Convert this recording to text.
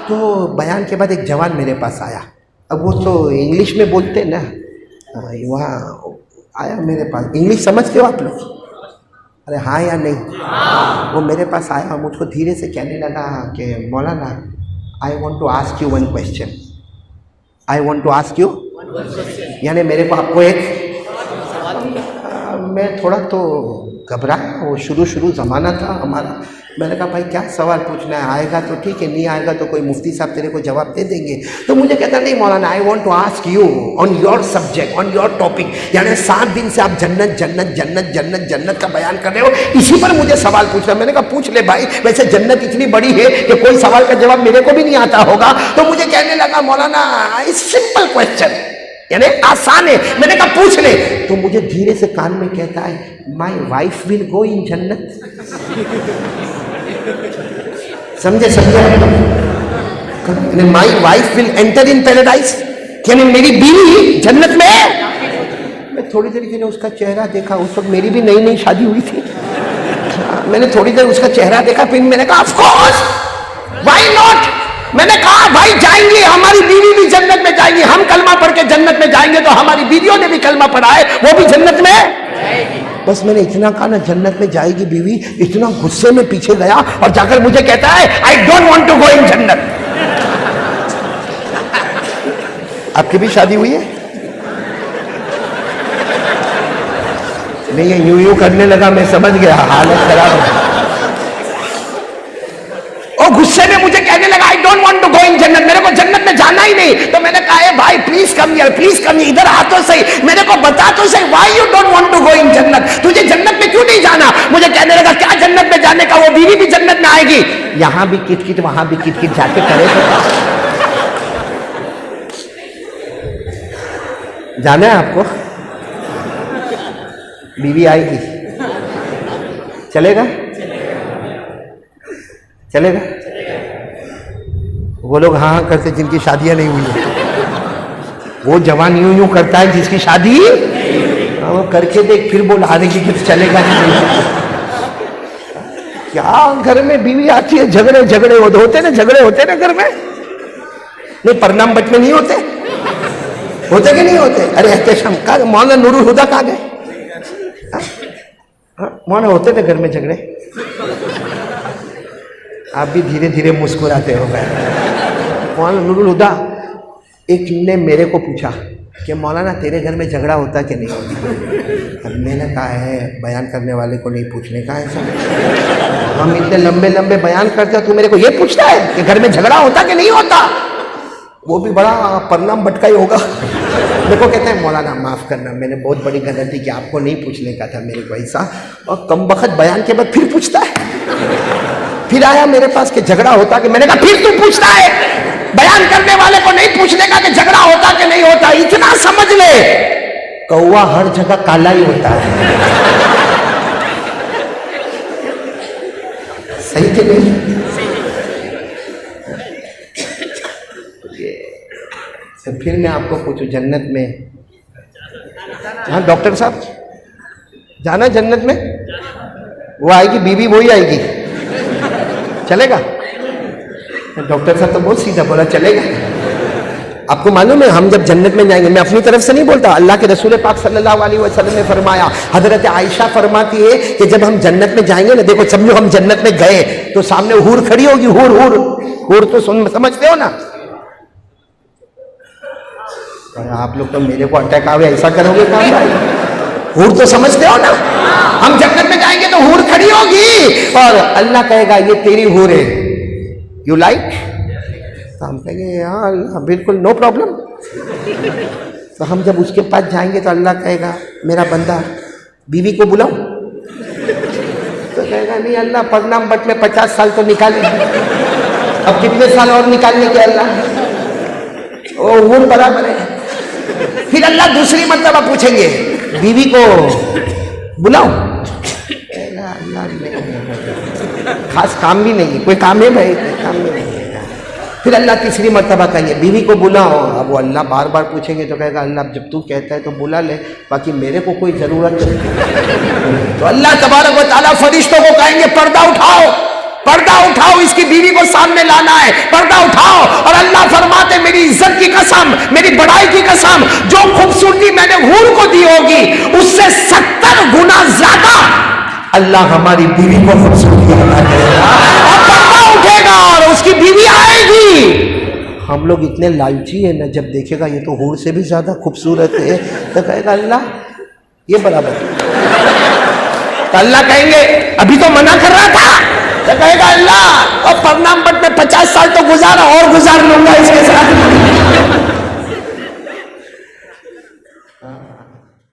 तो बयान के बाद एक जवान मेरे पास आया, अब वो तो इंग्लिश में बोलते ना, वहाँ आया मेरे पास। इंग्लिश समझते हो आप लोग? अरे हाँ या नहीं? वो मेरे पास आया, मुझको धीरे से कहने लगा कि मौलाना I want to ask you one question, I want to ask you, यानी मेरे को आपको एक, मैं थोड़ा तो घबराया, वो शुरू ज़माना था हमारा। मैंने कहा भाई क्या सवाल पूछना है, आएगा तो ठीक है, नहीं आएगा तो कोई मुफ्ती साहब तेरे को जवाब दे देंगे। तो मुझे कहता नहीं मौलाना I want to ask you on your subject, on your topic, यानी 7 दिन से आप जन्नत जन्नत जन्नत जन्नत जन्नत का बयान कर रहे हो, इसी पर मुझे सवाल पूछना। मैंने कहा पूछ ले भाई, वैसे जन्नत इतनी बड़ी है कि कोई सवाल का जवाब मेरे को भी नहीं आता होगा। तो मुझे कहने लगा मौलाना सिंपल क्वेश्चन, यानी आसान है। मैंने कहा पूछ ले। तो मुझे धीरे से कान में कहता है my wife will go in जन्नत। समझे? My wife will enter in paradise, यानी मेरी बीवी जन्नत में है। मैं थोड़ी देर के लिए उसका चेहरा देखा, उस वक्त मेरी भी नई नई शादी हुई थी। मैंने थोड़ी देर उसका चेहरा देखा, फिर मैंने कहा ऑफ कोर्स, व्हाई नॉट। मैंने कहा भाई जाएंगे, हमारी बीवी भी जन्नत में जाएंगी, हम कलमा पढ़ के जन्नत में जाएंगे तो हमारी बीवियों ने भी कलमा पढ़ा है, वो भी जन्नत में जाएगी। बस मैंने इतना कहा ना जन्नत में जाएगी बीवी, इतना गुस्से में पीछे गया और जाकर मुझे कहता है I don't want to go in जन्नत। आपकी भी शादी हुई है? नहीं, ये यूं करने लगा, मैं समझ गया हालत खराब है। और गुस्से में मुझे कहने लगा I don't want to go in जन्नत, मेरे को जन्नत में जाना ही नहीं। तो मैंने कहा भाई please come here, please come here, इधर आ तो सही, मेरे को बता तो सही why you don't want to go in जन्नत, तुझे जन्नत में क्यों नहीं जाना? मुझे कहने लगा क्या जन्नत में जाने का, वो बीवी भी जन्नत में आएगी, यहां भी किट वहां भी किट जाके करे तो जाना है आपको? बीवी आएगी, चलेगा? चलेगा? वो लोग हाँ हाँ करते जिनकी शादियां नहीं हुई है, वो जवान यूं यूं करता है जिसकी शादी वो करके देख, फिर बोल हारे की कुछ चलेगा नहीं। क्या घर में बीवी आती है, झगड़े होते ना, झगड़े होते ना घर में, नहीं परनाम बट में नहीं होते कि नहीं होते? अरे एहतशाम का मौलाना नूरुल हुदा कहाँ गए? मौलाना होते थे घर में झगड़े, आप भी धीरे धीरे मुस्कुराते हो गए। मौलाना नूरुल हुदा, एक ने मेरे को पूछा कि मौलाना तेरे घर में झगड़ा होता कि नहीं होता? अब मैंने कहा है बयान करने वाले को नहीं पूछने का ऐसा, हम इतने लंबे लंबे बयान करते हैं, तू मेरे को ये पूछता है कि घर में झगड़ा होता कि नहीं होता? वो भी बड़ा परनाम बटका ही होगा। मेरे को कहता है मौलाना माफ़ करना, मैंने बहुत बड़ी गलती की, आपको नहीं पूछने का था मेरे को ऐसा। और कम बखत बयान के बाद फिर पूछता है, फिर आया मेरे पास कि झगड़ा होता कि, मैंने कहा फिर तू पूछता है, बयान करने वाले को नहीं पूछने का कि झगड़ा होता कि नहीं होता। इतना समझ ले, कौवा हर जगह काला ही होता है। सही कि नहीं? तो फिर मैं आपको पूछूं जन्नत में, हाँ डॉक्टर साहब जाना जन्नत में, वो आएगी बीवी वही आएगी, चलेगा? डॉक्टर साहब तो बहुत सीधा बोला चलेगा। आपको मालूम है हम जब जन्नत में जाएंगे, मैं अपनी तरफ से नहीं बोलता, अल्लाह के रसूल पाक सल्लल्लाहु अलैहि वसल्लम ने फरमाया, हजरत आयशा फरमाती है कि जब हम जन्नत में जाएंगे ना, देखो समझो हम जन्नत में गए तो सामने हूर खड़ी होगी, हूर तो समझते हो ना? आप लोग तो मेरे को अटैक आवे ऐसा करोगे काम भाई? हूर तो समझते हो ना? हम जन्नत में जाएंगे तो हूर खड़ी होगी और अल्लाह कहेगा ये तेरी हूर है, यू लाइक? तो हम कहेंगे हाँ बिल्कुल नो प्रॉब्लम। तो हम जब उसके पास जाएंगे तो अल्लाह कहेगा मेरा बंदा बीवी को बुलाओ, तो कहेगा नहीं अल्लाह परनाम बट में 50 साल तो निकाले, अब कितने साल और निकालने के अल्लाह, वो हूर बराबर है। फिर अल्लाह दूसरी मर्तबा पूछेंगे बीवी को बुलाओ, अल्लाह खास काम भी नहीं, कोई काम है भाई? काम भी नहीं है। फिर अल्लाह तीसरी मर्तबा कहेंगे बीवी को बुलाओ, अब वो अल्लाह बार बार पूछेंगे तो कहेगा अल्लाह जब तू कहता है तो बुला ले, बाकी मेरे को कोई जरूरत नहीं। तो अल्लाह तबारक व तआला फरिश्तों को कहेंगे पर्दा उठाओ, पर्दा उठाओ, इसकी बीवी को सामने लाना है, पर्दा उठाओ। की कसम, मेरी बड़ाई की कसम, जो खूबसूरती मैंने हूर को दी होगी उससे 70 गुना ज्यादा अल्लाह हमारी बीवी को खूबसूरती अता करेगा। और पर्दा उठेगा और उसकी बीवी आएगी। हम लोग इतने लालची है ना, जब देखेगा ये तो हूर से भी ज्यादा खूबसूरत है तो कहेगा अल्लाह ये बराबर। तो अल्लाह कहेंगे अभी तो मना कर रहा था, तो कहेगा अल्लाह और परनाम बट में 50 साल तो गुजारा और गुजार लूंगा इसके साथ।